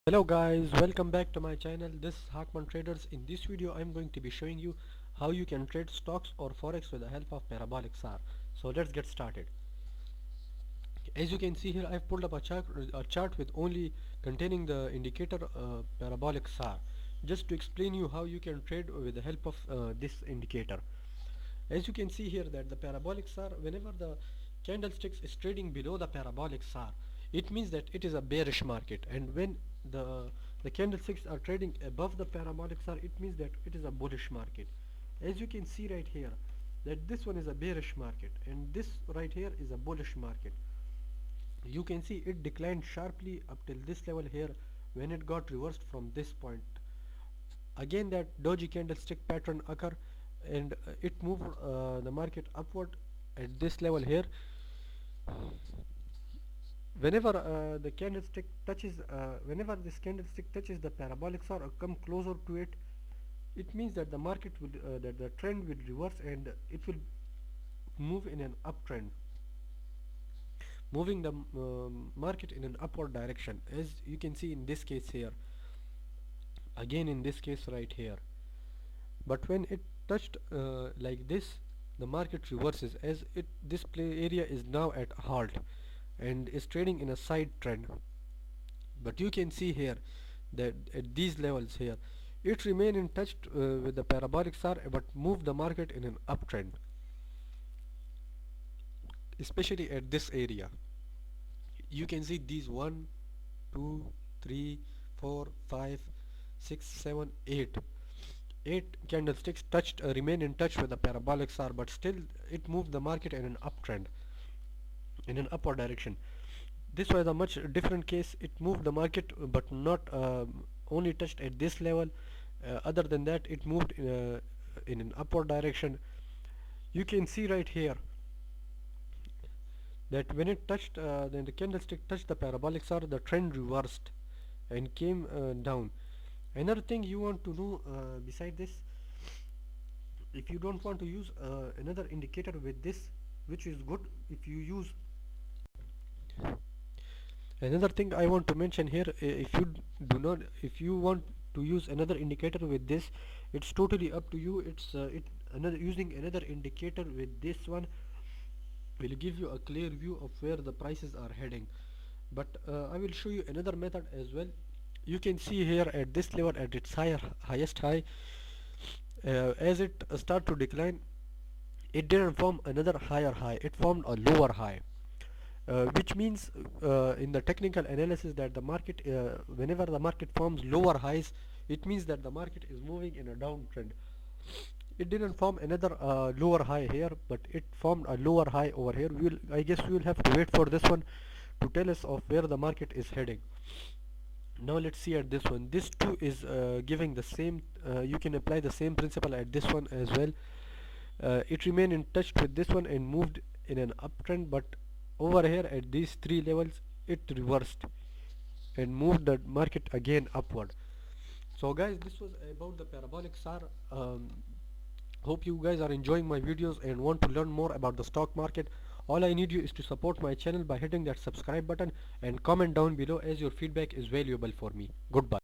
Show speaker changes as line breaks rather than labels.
Hello guys, welcome back to my channel. This is Hakman Traders. In this video I'm going to be showing you how you can trade stocks or forex with the help of parabolic SAR. So let's get started. As you can see here, I've pulled up a chart with only containing the indicator parabolic SAR, just to explain you how you can trade with the help of this indicator. As you can see here that the parabolic SAR, whenever the candlesticks is trading below the parabolic SAR, it means that it is a bearish market, and when the candlesticks are trading above the parabolic SAR, it means that it is a bullish market. As you can see right here that this one is a bearish market and this right here is a bullish market. You can see it declined sharply up till this level here when it got reversed from this point. Again that doji candlestick pattern occur, and it moved the market upward at this level here. Whenever whenever this candlestick touches the parabolic SAR or come closer to it, it means that the market will that the trend will reverse and it will move in an uptrend, moving the market in an upward direction, as you can see in this case here, again in this case right here. But when it touched like this, the market reverses, as this play area is now at halt and is trading in a side trend. But you can see here that at these levels here it remain in touch with the parabolic SAR, but move the market in an uptrend, especially at this area. You can see these 1 2 3 4 5 6 7 8 candlesticks touched remain in touch with the parabolic SAR, but still it moved the market in an uptrend, in an upward direction. This was a much different case. It moved the market but not only touched at this level. Other than that, it moved in an upward direction. You can see right here that when it touched then the candlestick touched the parabolic SAR, the trend reversed and came down. Another thing you want to know beside this, if you don't want to use another indicator with this, which is good if you use another thing I want to mention here, if you want to use another indicator with this, it's totally up to you. Using another indicator with this one will give you a clear view of where the prices are heading. But I will show you another method as well. You can see here at this level, at its highest high, as it start to decline, it didn't form another higher high, it formed a lower high, which means in the technical analysis that the market, whenever the market forms lower highs, it means that the market is moving in a downtrend. It didn't form another lower high here, but it formed a lower high over here. I guess we will have to wait for this one to tell us of where the market is heading. Now let's see at this one. This too is giving the same, you can apply the same principle at this one as well. It remained in touch with this one and moved in an uptrend, but over here at these three levels it reversed and moved the market again upward. So guys, this was about the parabolic SAR. Hope you guys are enjoying my videos and want to learn more about the stock market. All I need you is to support my channel by hitting that subscribe button and comment down below, as your feedback is valuable for me. Goodbye.